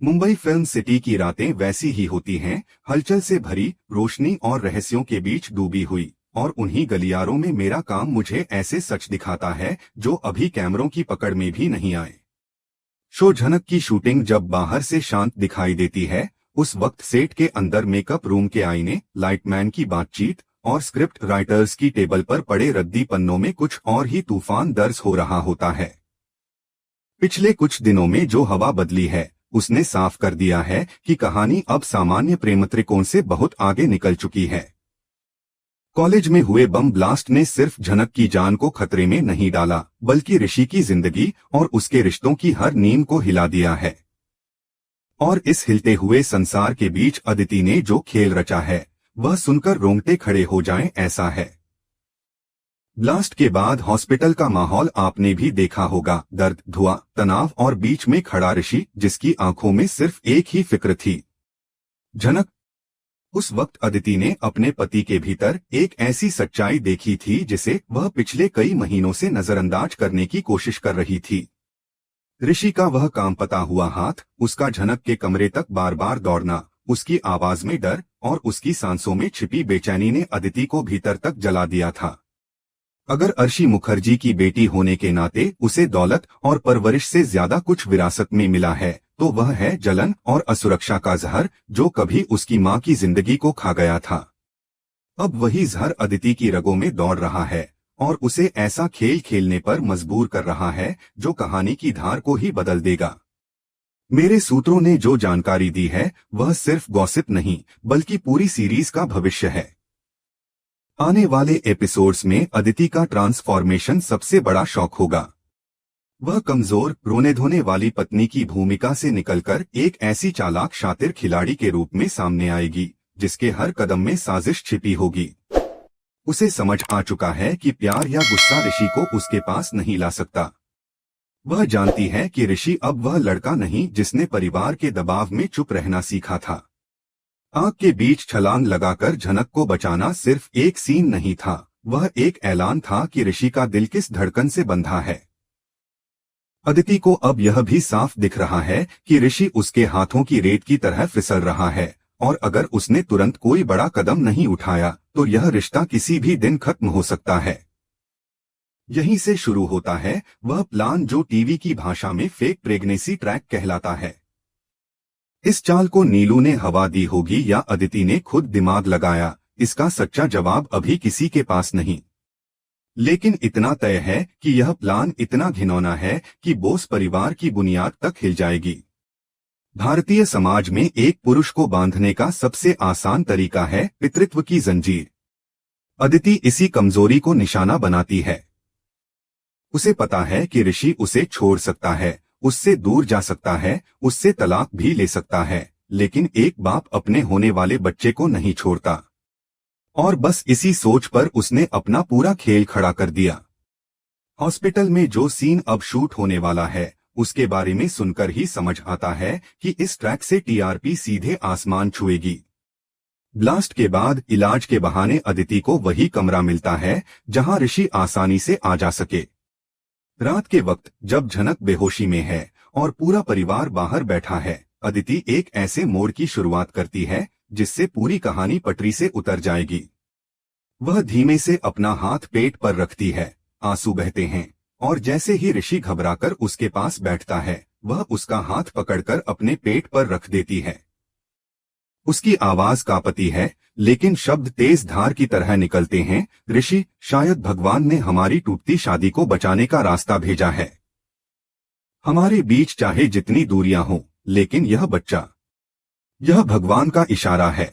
Mumbai film city की रातें वैसी ही होती हैं, हलचल से भरी, रोशनी और रहस्यों के बीच डूबी हुई। और उन्हीं गलियारों में मेरा काम मुझे ऐसे सच दिखाता है जो अभी कैमरों की पकड़ में भी नहीं आए। शो झनक की शूटिंग जब बाहर से शांत दिखाई देती है, उस वक्त सेट के अंदर मेकअप रूम के आईने, लाइटमैन की बातचीत और स्क्रिप्ट राइटर्स की टेबल पर पड़े रद्दी पन्नों में कुछ और ही तूफान दर्ज हो रहा होता है। पिछले कुछ दिनों में जो हवा बदली है, उसने साफ कर दिया है कि कहानी अब सामान्य प्रेम त्रिकोण से बहुत आगे निकल चुकी है। कॉलेज में हुए बम ब्लास्ट ने सिर्फ झनक की जान को खतरे में नहीं डाला, बल्कि ऋषि की जिंदगी और उसके रिश्तों की हर नींव को हिला दिया है। और इस हिलते हुए संसार के बीच अदिति ने जो खेल रचा है, वह सुनकर रोंगटे खड़े हो जाएं ऐसा है। ब्लास्ट के बाद हॉस्पिटल का माहौल आपने भी देखा होगा, दर्द, धुआं, तनाव और बीच में खड़ा ऋषि जिसकी आंखों में सिर्फ एक ही फिक्र थी, झनक। उस वक्त अदिति ने अपने पति के भीतर एक ऐसी सच्चाई देखी थी जिसे वह पिछले कई महीनों से नजरअंदाज करने की कोशिश कर रही थी। ऋषि का वह काम पता हुआ हाथ, उसका झनक के कमरे तक बार बार दौड़ना, उसकी आवाज में डर और उसकी सांसों में छिपी बेचैनी ने अदिति को भीतर तक जला दिया था। अगर अर्शी मुखर्जी की बेटी होने के नाते उसे दौलत और परवरिश से ज्यादा कुछ विरासत में मिला है, तो वह है जलन और असुरक्षा का जहर जो कभी उसकी मां की जिंदगी को खा गया था। अब वही जहर अदिति की रगों में दौड़ रहा है और उसे ऐसा खेल खेलने पर मजबूर कर रहा है जो कहानी की धार को ही बदल देगा। मेरे सूत्रों ने जो जानकारी दी है, वह सिर्फ गॉसिप नहीं, बल्कि पूरी सीरीज का भविष्य है। आने वाले एपिसोड्स में अदिति का ट्रांसफॉर्मेशन सबसे बड़ा शॉक होगा। वह कमजोर, रोने धोने वाली पत्नी की भूमिका से निकलकर एक ऐसी चालाक शातिर खिलाड़ी के रूप में सामने आएगी जिसके हर कदम में साजिश छिपी होगी। उसे समझ आ चुका है कि प्यार या गुस्सा ऋषि को उसके पास नहीं ला सकता। वह जानती है कि ऋषि अब वह लड़का नहीं जिसने परिवार के दबाव में चुप रहना सीखा था। आग के बीच छलांग लगाकर झनक को बचाना सिर्फ एक सीन नहीं था, वह एक ऐलान था कि ऋषि का दिल किस धड़कन से बंधा है। अदिति को अब यह भी साफ दिख रहा है कि ऋषि उसके हाथों की रेत की तरह फिसल रहा है, और अगर उसने तुरंत कोई बड़ा कदम नहीं उठाया तो यह रिश्ता किसी भी दिन खत्म हो सकता है। यहीं से शुरू होता है वह प्लान जो टीवी की भाषा में फेक प्रेगनेंसी ट्रैक कहलाता है। इस चाल को नीलू ने हवा दी होगी या अदिति ने खुद दिमाग लगाया, इसका सच्चा जवाब अभी किसी के पास नहीं। लेकिन इतना तय है कि यह प्लान इतना घिनौना है कि बोस परिवार की बुनियाद तक हिल जाएगी। भारतीय समाज में एक पुरुष को बांधने का सबसे आसान तरीका है पितृत्व की जंजीर। अदिति इसी कमजोरी को निशाना बनाती है। उसे पता है कि ऋषि उसे छोड़ सकता है, उससे दूर जा सकता है, उससे तलाक भी ले सकता है, लेकिन एक बाप अपने होने वाले बच्चे को नहीं छोड़ता। और बस इसी सोच पर उसने अपना पूरा खेल खड़ा कर दिया। हॉस्पिटल में जो सीन अब शूट होने वाला है, उसके बारे में सुनकर ही समझ आता है कि इस ट्रैक से टीआरपी सीधे आसमान छुएगी। ब्लास्ट के बाद इलाज के बहाने अदिति को वही कमरा मिलता है जहां ऋषि आसानी से आ जा सके। रात के वक्त जब झनक बेहोशी में है और पूरा परिवार बाहर बैठा है, अदिति एक ऐसे मोड़ की शुरुआत करती है जिससे पूरी कहानी पटरी से उतर जाएगी। वह धीमे से अपना हाथ पेट पर रखती है, आंसू बहते हैं, और जैसे ही ऋषि घबराकर उसके पास बैठता है, वह उसका हाथ पकड़कर अपने पेट पर रख देती है। उसकी आवाज कांपती है, लेकिन शब्द तेज धार की तरह निकलते हैं, ऋषि, शायद भगवान ने हमारी टूटती शादी को बचाने का रास्ता भेजा है। हमारे बीच चाहे जितनी दूरियां हों, लेकिन यह बच्चा, यह भगवान का इशारा है।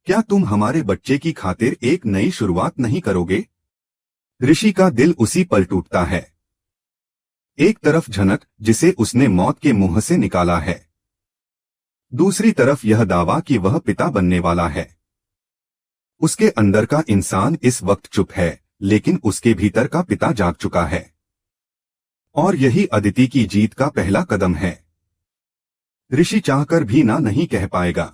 क्या तुम हमारे बच्चे की खातिर एक नई शुरुआत नहीं करोगे? ऋषि का दिल उसी पल टूटता है। एक तरफ झनक, जिसे उसने मौत के मुंह से निकाला है, दूसरी तरफ यह दावा कि वह पिता बनने वाला है। उसके अंदर का इंसान इस वक्त चुप है, लेकिन उसके भीतर का पिता जाग चुका है। और यही अदिति की जीत का पहला कदम है। ऋषि चाहकर भी ना नहीं कह पाएगा।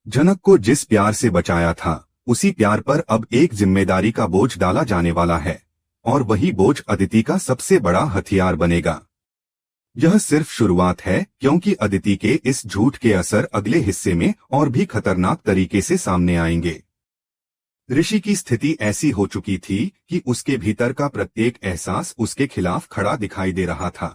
झनक को जिस प्यार से बचाया था, उसी प्यार पर अब एक जिम्मेदारी का बोझ डाला जाने वाला है, और वही बोझ अदिति का सबसे बड़ा हथियार बनेगा। यह सिर्फ शुरुआत है, क्योंकि अदिति के इस झूठ के असर अगले हिस्से में और भी खतरनाक तरीके से सामने आएंगे। ऋषि की स्थिति ऐसी हो चुकी थी कि उसके भीतर का प्रत्येक एहसास उसके खिलाफ खड़ा दिखाई दे रहा था।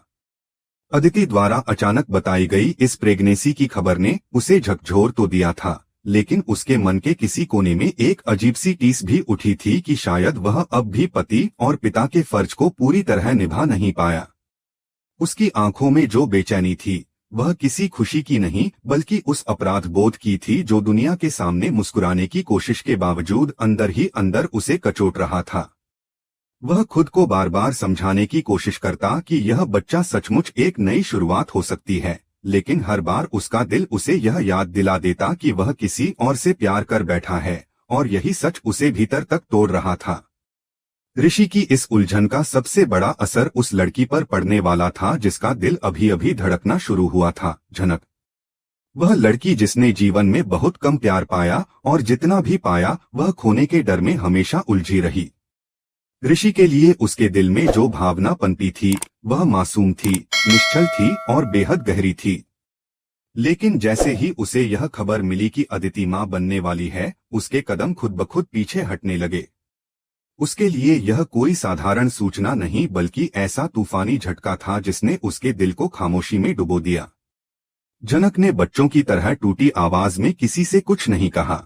अदिति द्वारा अचानक बताई गई इस प्रेगनेंसी की खबर ने उसे झकझोर तो दिया था, लेकिन उसके मन के किसी कोने में एक अजीब सी टीस भी उठी थी कि शायद वह अब भी पति और पिता के फर्ज को पूरी तरह निभा नहीं पाया। उसकी आंखों में जो बेचैनी थी वह किसी खुशी की नहीं बल्कि उस अपराध बोध की थी जो दुनिया के सामने मुस्कुराने की कोशिश के बावजूद अंदर ही अंदर उसे कचोट रहा था। वह खुद को बार बार समझाने की कोशिश करता कि यह बच्चा सचमुच एक नई शुरुआत हो सकती है, लेकिन हर बार उसका दिल उसे यह याद दिला देता कि वह किसी और से प्यार कर बैठा है, और यही सच उसे भीतर तक तोड़ रहा था। ऋषि की इस उलझन का सबसे बड़ा असर उस लड़की पर पड़ने वाला था जिसका दिल अभी अभी धड़कना शुरू हुआ था, झनक। वह लड़की जिसने जीवन में बहुत कम प्यार पाया और जितना भी पाया वह खोने के डर में हमेशा उलझी रही। ऋषि के लिए उसके दिल में जो भावना पनपी थी वह मासूम थी, निश्चल थी और बेहद गहरी थी। लेकिन जैसे ही उसे यह खबर मिली कि अदिति मां बनने वाली है, उसके कदम खुद ब खुद पीछे हटने लगे। उसके लिए यह कोई साधारण सूचना नहीं बल्कि ऐसा तूफानी झटका था जिसने उसके दिल को खामोशी में डुबो दिया। जनक ने बच्चों की तरह टूटी आवाज में किसी से कुछ नहीं कहा।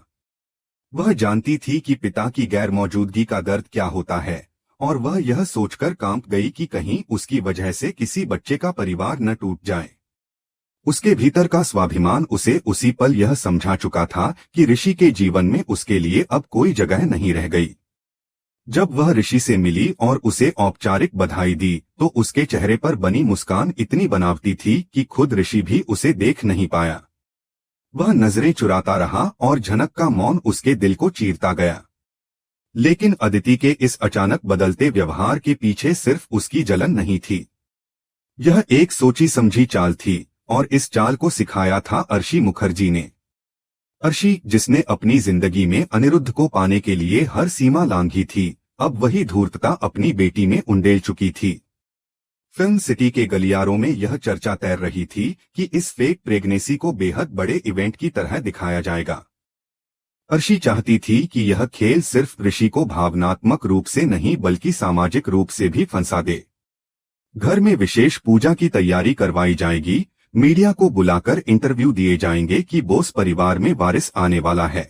वह जानती थी कि पिता की गैर मौजूदगी का दर्द क्या होता है, और वह यह सोचकर कांप गई कि कहीं उसकी वजह से किसी बच्चे का परिवार न टूट जाए। उसके भीतर का स्वाभिमान उसे उसी पल यह समझा चुका था कि ऋषि के जीवन में उसके लिए अब कोई जगह नहीं रह गई। जब वह ऋषि से मिली और उसे औपचारिक बधाई दी तो उसके चेहरे पर बनी मुस्कान इतनी बनावटी थी कि खुद ऋषि भी उसे देख नहीं पाया। वह नजरें चुराता रहा और झनक का मौन उसके दिल को चीरता गया। लेकिन अदिति के इस अचानक बदलते व्यवहार के पीछे सिर्फ उसकी जलन नहीं थी। यह एक सोची समझी चाल थी, और इस चाल को सिखाया था अर्शी मुखर्जी ने। अर्शी, जिसने अपनी जिंदगी में अनिरुद्ध को पाने के लिए हर सीमा लांघी थी, अब वही धूर्तता अपनी बेटी में उंडेल चुकी थी। फिल्म सिटी के गलियारों में यह चर्चा तैर रही थी कि इस फेक प्रेगनेंसी को बेहद बड़े इवेंट की तरह दिखाया जाएगा। अर्शी चाहती थी कि यह खेल सिर्फ ऋषि को भावनात्मक रूप से नहीं बल्कि सामाजिक रूप से भी फंसा दे। घर में विशेष पूजा की तैयारी करवाई जाएगी, मीडिया को बुलाकर इंटरव्यू दिए जाएंगे कि बोस परिवार में वारिस आने वाला है।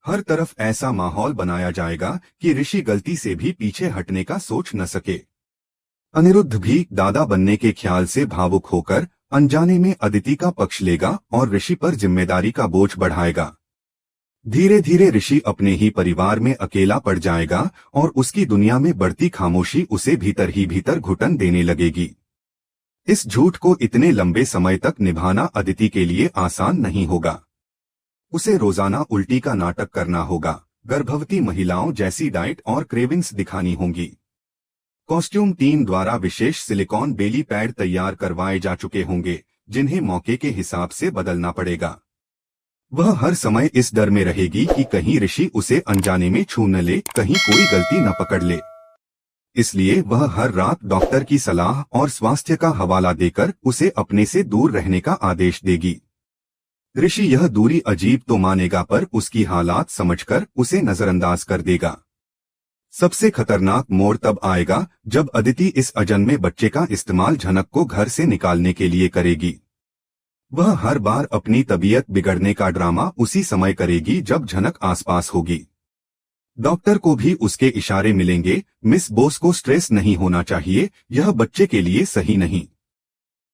हर तरफ ऐसा माहौल बनाया जाएगा कि ऋषि गलती से भी पीछे हटने का सोच न सके। अनिरुद्ध भी दादा बनने के ख्याल से भावुक होकर अनजाने में अदिति का पक्ष लेगा और ऋषि पर जिम्मेदारी का बोझ बढ़ाएगा। धीरे धीरे ऋषि अपने ही परिवार में अकेला पड़ जाएगा और उसकी दुनिया में बढ़ती खामोशी उसे भीतर ही भीतर घुटन देने लगेगी। इस झूठ को इतने लंबे समय तक निभाना अदिति के लिए आसान नहीं होगा। उसे रोजाना उल्टी का नाटक करना होगा, गर्भवती महिलाओं जैसी डाइट और क्रेविंग्स दिखानी होंगी। कॉस्ट्यूम टीम द्वारा विशेष सिलिकॉन बेली पैड तैयार करवाए जा चुके होंगे, जिन्हें मौके के हिसाब से बदलना पड़ेगा। वह हर समय इस डर में रहेगी कि कहीं ऋषि उसे अनजाने में छू न ले, कहीं कोई गलती न पकड़ ले। इसलिए वह हर रात डॉक्टर की सलाह और स्वास्थ्य का हवाला देकर उसे अपने से दूर रहने का आदेश देगी। ऋषि यह दूरी अजीब तो मानेगा, पर उसकी हालात समझकर उसे नजरअंदाज कर देगा। सबसे खतरनाक मोड़ तब आएगा जब अदिति इस अजन्मे बच्चे का इस्तेमाल झनक को घर से निकालने के लिए करेगी। वह हर बार अपनी तबीयत बिगड़ने का ड्रामा उसी समय करेगी जब झनक आसपास होगी। डॉक्टर को भी उसके इशारे मिलेंगे, मिस बोस को स्ट्रेस नहीं होना चाहिए, यह बच्चे के लिए सही नहीं।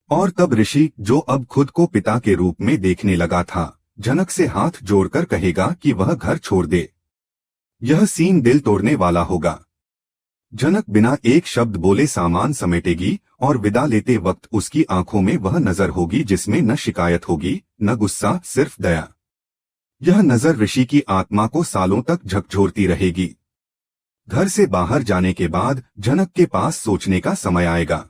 और तब ऋषि, जो अब खुद को पिता के रूप में देखने लगा था, झनक से हाथ जोड़कर कहेगा कि वह घर छोड़ दे। यह सीन दिल तोड़ने वाला होगा। झनक बिना एक शब्द बोले सामान समेटेगी और विदा लेते वक्त उसकी आंखों में वह नजर होगी जिसमें न शिकायत होगी न गुस्सा, सिर्फ दया। यह नजर ऋषि की आत्मा को सालों तक झकझोरती रहेगी। घर से बाहर जाने के बाद झनक के पास सोचने का समय आएगा।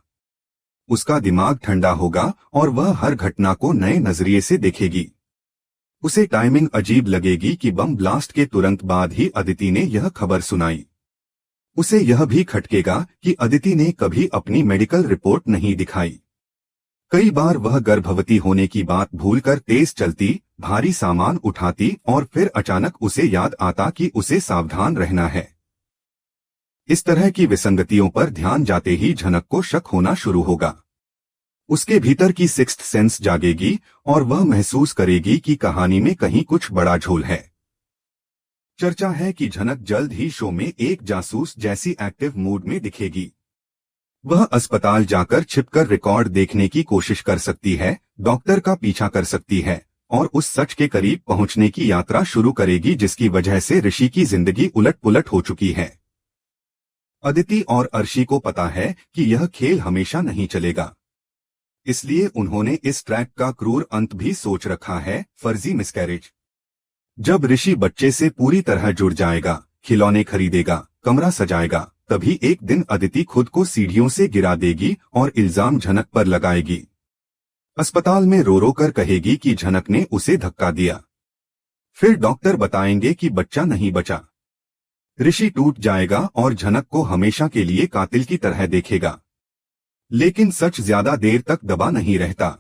उसका दिमाग ठंडा होगा और वह हर घटना को नए नजरिए से देखेगी। उसे टाइमिंग अजीब लगेगी कि बम ब्लास्ट के तुरंत बाद ही अदिति ने यह खबर सुनाई। उसे यह भी खटकेगा कि अदिति ने कभी अपनी मेडिकल रिपोर्ट नहीं दिखाई। कई बार वह गर्भवती होने की बात भूलकर तेज चलती, भारी सामान उठाती और फिर अचानक उसे याद आता कि उसे सावधान रहना है। इस तरह की विसंगतियों पर ध्यान जाते ही झनक को शक होना शुरू होगा। उसके भीतर की सिक्स्थ सेंस जागेगी और वह महसूस करेगी कि कहानी में कहीं कुछ बड़ा झोल है। चर्चा है कि झनक जल्द ही शो में एक जासूस जैसी एक्टिव मूड में दिखेगी। वह अस्पताल जाकर छिपकर रिकॉर्ड देखने की कोशिश कर सकती है, डॉक्टर का पीछा कर सकती है और उस सच के करीब पहुंचने की यात्रा शुरू करेगी जिसकी वजह से ऋषि की जिंदगी उलट-पुलट हो चुकी है। अदिति और अर्शी को पता है कि यह खेल हमेशा नहीं चलेगा, इसलिए उन्होंने इस ट्रैक का क्रूर अंत भी सोच रखा है, फर्जी मिसकैरेज। जब ऋषि बच्चे से पूरी तरह जुड़ जाएगा, खिलौने खरीदेगा, कमरा सजाएगा, तभी एक दिन अदिति खुद को सीढ़ियों से गिरा देगी और इल्जाम झनक पर लगाएगी। अस्पताल में रो रो कर कहेगी कि झनक ने उसे धक्का दिया। फिर डॉक्टर बताएंगे कि बच्चा नहीं बचा। ऋषि टूट जाएगा और झनक को हमेशा के लिए कातिल की तरह देखेगा। लेकिन सच ज्यादा देर तक दबा नहीं रहता।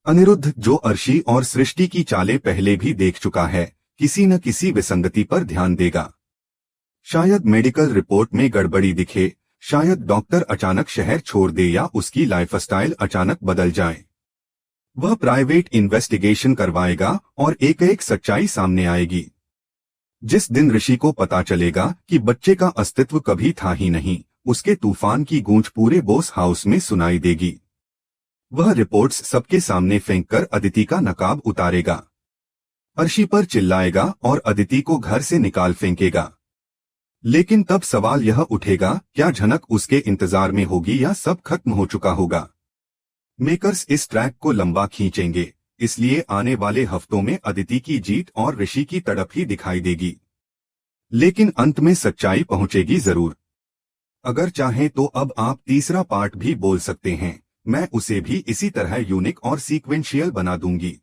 अनिरुद्ध, जो अर्शी और सृष्टि की चालें पहले भी देख चुका है, किसी न किसी विसंगति पर ध्यान देगा। शायद मेडिकल रिपोर्ट में गड़बड़ी दिखे, शायद डॉक्टर अचानक शहर छोड़ दे या उसकी लाइफस्टाइल अचानक बदल जाए। वह प्राइवेट इन्वेस्टिगेशन करवाएगा और एक एक सच्चाई सामने आएगी। जिस दिन ऋषि को पता चलेगा कि बच्चे का अस्तित्व कभी था ही नहीं, उसके तूफान की गूंज पूरे बोस हाउस में सुनाई देगी। वह रिपोर्ट्स सबके सामने फेंककर अदिति का नकाब उतारेगा, अर्शी पर चिल्लाएगा और अदिति को घर से निकाल फेंकेगा। लेकिन तब सवाल यह उठेगा, क्या झनक उसके इंतजार में होगी या सब खत्म हो चुका होगा? मेकर्स इस ट्रैक को लंबा खींचेंगे, इसलिए आने वाले हफ्तों में अदिति की जीत और ऋषि की तड़प ही दिखाई देगी। लेकिन अंत में सच्चाई पहुंचेगी जरूर। अगर चाहें तो अब आप तीसरा पार्ट भी बोल सकते हैं, मैं उसे भी इसी तरह यूनिक और सीक्वेंशियल बना दूंगी।